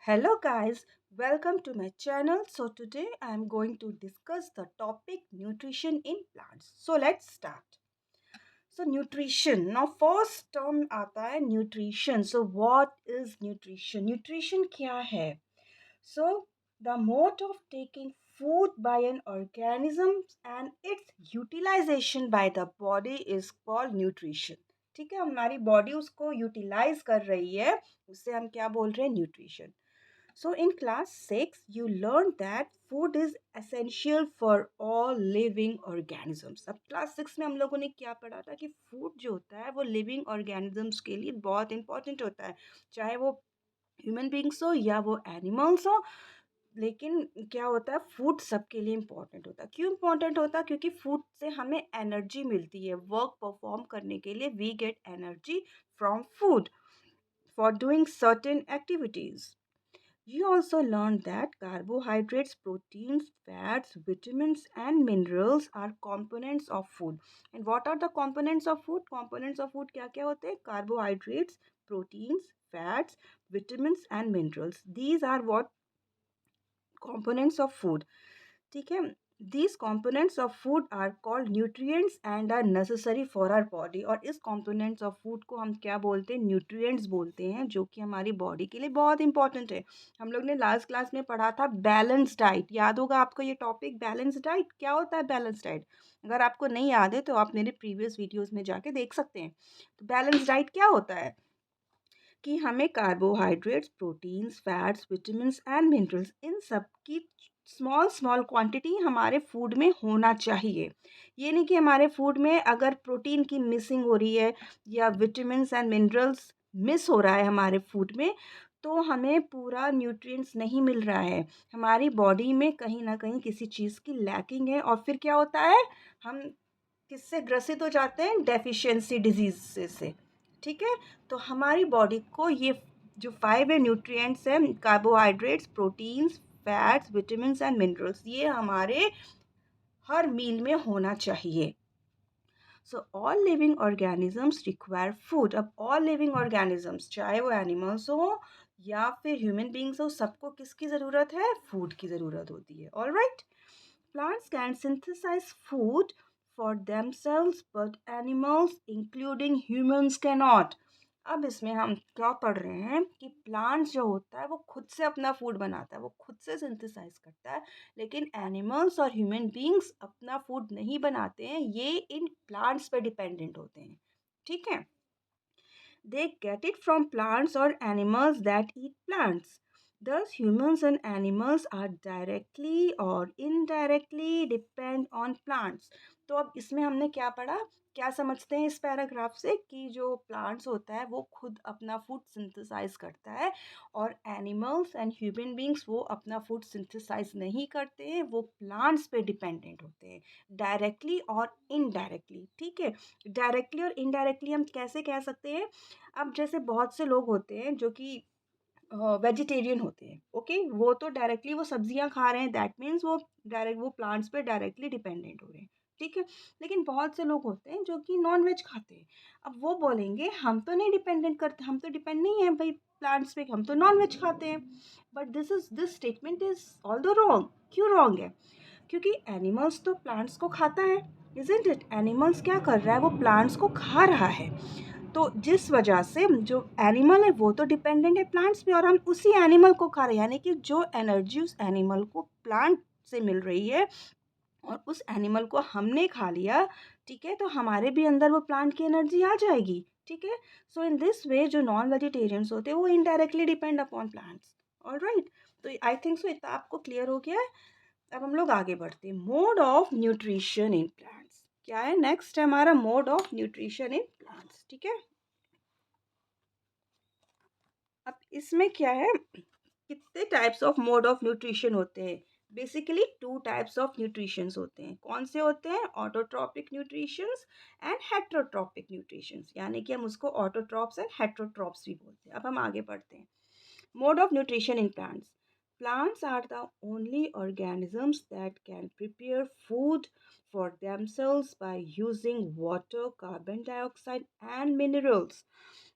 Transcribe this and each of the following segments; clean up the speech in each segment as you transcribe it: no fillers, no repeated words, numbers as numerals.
Hello guys, welcome to my channel. So today I am going to discuss the topic nutrition in plants. So let's start. So nutrition. Now first term आता है nutrition. So what is nutrition? Nutrition क्या है? So the mode of taking food by an organism and its utilization by the body is called nutrition. ठीक है, हमारी body उसको utilise कर रही है, उसे हम क्या बोल रहे हैं? Nutrition. So in class 6, you learned that food is essential for all living organisms. अब क्लास 6 में हम लोगों ने क्या पढ़ा था कि फूड जो होता है वो लिविंग ऑर्गेनिजम्स के लिए बहुत इंपॉर्टेंट होता है, चाहे वो ह्यूमन बींग्स हो या वो एनिमल्स हो. लेकिन क्या होता है, फूड सबके लिए इम्पोर्टेंट होता है. क्यों इम्पोर्टेंट होता है? क्योंकि फूड से हमें एनर्जी मिलती है. वर्क परफॉर्म करने के लिए we get energy from food for doing certain activities. You also learned that carbohydrates, proteins, fats, vitamins, and minerals are components of food. And what are the components of food? Components of food क्या क्या होते हैं? Carbohydrates, proteins, fats, vitamins, and minerals. These are what components of food. ठीक है. These components of food are called nutrients and are necessary for our body. और इस components of food को हम क्या बोलते हैं? Nutrients बोलते हैं, जो कि हमारी बॉडी के लिए बहुत इंपॉर्टेंट है. हम लोग ने लास्ट क्लास में पढ़ा था बैलेंस डाइट. याद होगा आपको ये टॉपिक, बैलेंस डाइट. क्या होता है बैलेंस डाइट? अगर आपको नहीं याद है तो आप मेरे प्रीवियस वीडियोस में जाके देख सकते हैं. तो बैलेंस डाइट क्या होता है कि हमें carbohydrates, proteins, fats, vitamins and minerals, इन सब की स्मॉल स्मॉल क्वांटिटी हमारे फूड में होना चाहिए. ये नहीं कि हमारे फूड में अगर प्रोटीन की मिसिंग हो रही है या विटामिन्स एंड मिनरल्स मिस हो रहा है हमारे फूड में, तो हमें पूरा न्यूट्रिएंट्स नहीं मिल रहा है. हमारी बॉडी में कहीं ना कहीं किसी चीज़ की लैकिंग है और फिर क्या होता है, हम किससे ग्रसित हो जाते हैं? डेफिशिएंसी डिजीज से. ठीक है. तो हमारी बॉडी को ये जो फाइव है न्यूट्रिएंट्स हैं, carbohydrates, proteins, fats, vitamins and minerals, ये हमारे हर मील में होना चाहिए. So all living organisms require food. अब ऑल लिविंग ऑर्गेनिजम्स, चाहे वो एनिमल्स हो या फिर ह्यूमन बींग्स हो, सबको किसकी ज़रूरत है? फूड की ज़रूरत होती है. All right. Plants can synthesize food for themselves, but animals, including humans, cannot. अब इसमें हम क्या पढ़ रहे हैं कि प्लांट्स जो होता है वो खुद से अपना फूड बनाता है, वो खुद से सिंथेसाइज करता है. लेकिन एनिमल्स और ह्यूमन बींग्स अपना फूड नहीं बनाते हैं, ये इन प्लांट्स पे डिपेंडेंट होते हैं. ठीक है. They get it from plants or animals that eat plants. Thus, humans and animals are directly or indirectly depend on plants. तो अब इसमें हमने क्या पढ़ा? क्या समझते हैं इस पैराग्राफ से कि जो प्लांट्स होता है वो खुद अपना फूड सिंथेसाइज करता है, और एनिमल्स एंड ह्यूमन बींग्स वो अपना फूड सिंथेसाइज नहीं करते हैं, वो प्लांट्स पे डिपेंडेंट होते हैं, डायरेक्टली और इनडायरेक्टली. ठीक है. डायरेक्टली और इनडायरेक्टली हम कैसे कह सकते हैं? अब जैसे बहुत से लोग होते हैं जो कि वेजिटेरियन होते हैं. ओके, वो तो डायरेक्टली वो सब्जियां खा रहे हैं, दैट मीन्स वो प्लांट्स पे डायरेक्टली डिपेंडेंट हो रहे हैं. ठीक है. लेकिन बहुत से लोग होते हैं जो कि नॉन वेज खाते हैं. अब वो बोलेंगे हम तो नहीं डिपेंडेंट करते, हम तो डिपेंड नहीं है भाई प्लांट्स पे, हम तो नॉन वेज खाते हैं. But this statement is all the wrong. क्यों रॉन्ग है? क्योंकि एनिमल्स तो प्लांट्स को खाता है. Isn't it? एनिमल्स क्या कर रहा है? वो प्लांट्स को खा रहा है. तो जिस वजह से जो एनिमल है वो तो डिपेंडेंट है प्लांट्स पे, और हम उसी एनिमल को खा रहे हैं, यानी कि जो एनर्जी उस एनिमल को प्लांट से मिल रही है और उस एनिमल को हमने खा लिया. ठीक है. तो हमारे भी अंदर वो प्लांट की एनर्जी आ जाएगी. ठीक है. सो इन दिस वे जो नॉन वेजिटेरियंस होते हैं वो indirectly depend upon plants. All right. तो आई थिंक सो इतना आपको क्लियर हो गया है. अब हम लोग आगे बढ़ते हैं. Mode of nutrition in plants क्या है? नेक्स्ट है हमारा mode of nutrition in plants. ठीक है. अब इसमें क्या है, कितने types of mode of nutrition होते हैं? Basically two types of nutritions होते हैं. कौन से होते हैं? Autotrophic nutritions and heterotrophic nutritions, यानी कि हम उसको ऑटोट्रॉप्स एंड हेट्रोट्रॉप्स भी बोलते हैं. अब हम आगे बढ़ते हैं. Mode of nutrition in plants. Plants are the only organisms that can prepare food for themselves by using water, carbon dioxide, and minerals.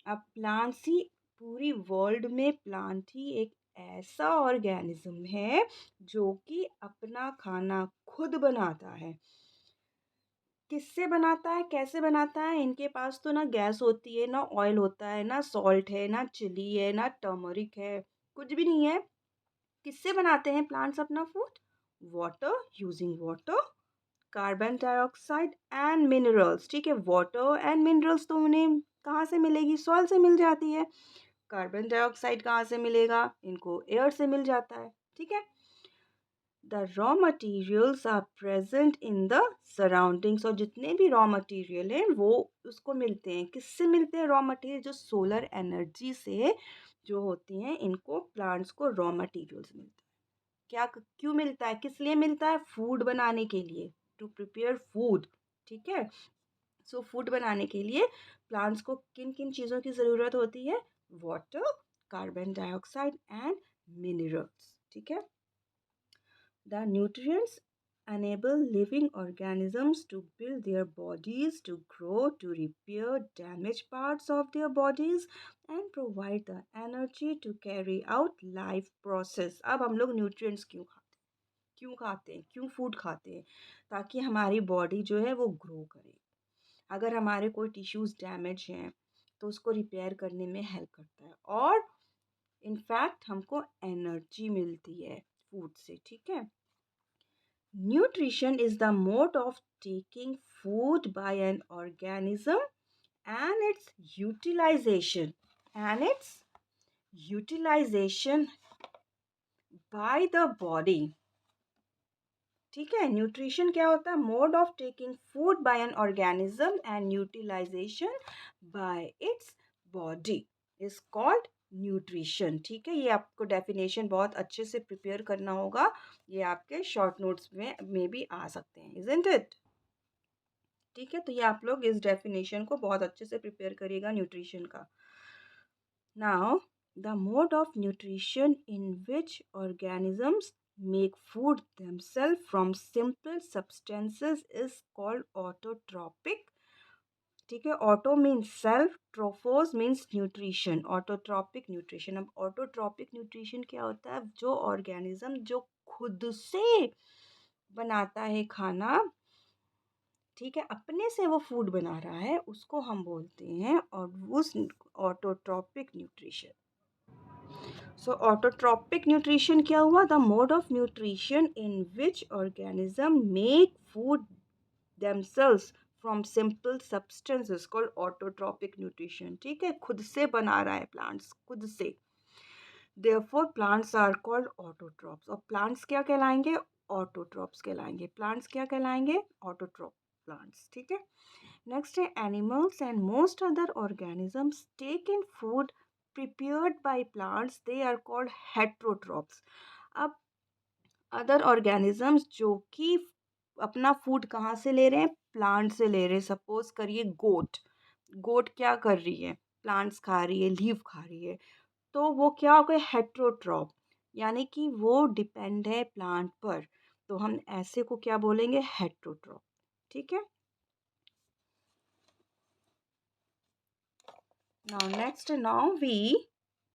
अब प्लांट्स ही पूरी वर्ल्ड में प्लांट ही एक ऐसा ऑर्गेनिज्म है जो कि अपना खाना खुद बनाता है। किससे बनाता है, कैसे बनाता है? इनके पास तो ना गैस होती है, ना ऑयल होता है, ना सॉल्ट है, ना चिली है, ना टर्मरिक है, कुछ भी नहीं है। किससे बनाते हैं प्लांट्स अपना food? Water, using water, carbon dioxide and minerals. ठीक है, वाटर एंड मिनरल्स तो उन्हें कहाँ से मिलेगी? सॉइल से मिल जाती है। कार्बन डाइऑक्साइड कहाँ से मिलेगा? इनको एयर से मिल जाता है। ठीक है, the raw materials are present in the surroundings. और जितने भी रॉ मटेरियल हैं वो उसको मिलते हैं। किससे मिलते हैं रॉ मटेरियल? जो सोलर एनर्जी से जो होती हैं, इनको प्लांट्स को रॉ मटेरियल्स मिलते हैं। क्यों मिलता है, किस लिए मिलता है? फूड बनाने के लिए, टू प्रिपेयर फूड। ठीक है, सो फूड बनाने के लिए प्लांट्स को किन किन चीज़ों की ज़रूरत होती है? Water, carbon dioxide and minerals. ठीक है, the nutrients enable living organisms to build their bodies, to grow, to repair damaged parts of their bodies and provide the energy to carry out life process. अब हम लोग nutrients क्यों खाते हैं, क्यों food खाते हैं? ताकि हमारी बॉडी जो है वो ग्रो करे। अगर हमारे कोई टिश्यूज़ डैमेज हैं तो उसको रिपेयर करने में हेल्प करता है, और इनफैक्ट हमको एनर्जी मिलती है फूड से। ठीक है, nutrition is the mode of taking food by an organism and its utilization by the body. ठीक है, न्यूट्रिशन क्या होता है? Mode of taking food by an organism and utilisation by its body is called nutrition. ठीक है, ये आपको definition बहुत अच्छे से प्रिपेयर करना होगा। ये आपके शॉर्ट नोट्स में भी आ सकते हैं, इजंट इट? ठीक है, तो ये आप लोग इस डेफिनेशन को बहुत अच्छे से प्रिपेयर करिएगा न्यूट्रिशन का। Now the mode of nutrition in which organisms make food themselves from simple substances is called autotrophic. ठीक है, auto means self, trophos means nutrition, autotrophic nutrition. अब ऑटोट्रॉपिक न्यूट्रिशन क्या होता है? जो ऑर्गेनिज्म जो खुद से बनाता है खाना, ठीक है, अपने से वो फूड बना रहा है, उसको हम बोलते हैं और उस ऑटोट्रॉपिक न्यूट्रिशन। सो ऑटोट्रॉपिक न्यूट्रिशन क्या हुआ? The mode of nutrition in which organism make food themselves from simple substances called autotrophic nutrition। ठीक है, खुद से बना रहा है प्लांट्स, खुद से। therefore plants are called autotrophs। और प्लांट्स क्या कहलाएंगे? ऑटोट्रॉप्स कहलाएंगे। प्लांट्स क्या कहलाएंगे? Autotroph plants. ठीक है, नेक्स्ट है animals and most other organisms take in food prepared by plants, they are called heterotrophs। अब अदर ऑर्गेनिजम्स जो कि अपना फूड कहाँ से ले रहे हैं? प्लांट से ले रहे हैं। सपोज करिए गोट, गोट क्या कर रही है? प्लांट्स खा रही है, लीफ खा रही है, तो वो क्या हो गए? हेट्रोट्रॉप, यानी कि वो डिपेंड है प्लांट पर, तो हम ऐसे को क्या बोलेंगे? हेट्रोट्रॉप। ठीक है, नाउ नेक्स्ट, नाउ वी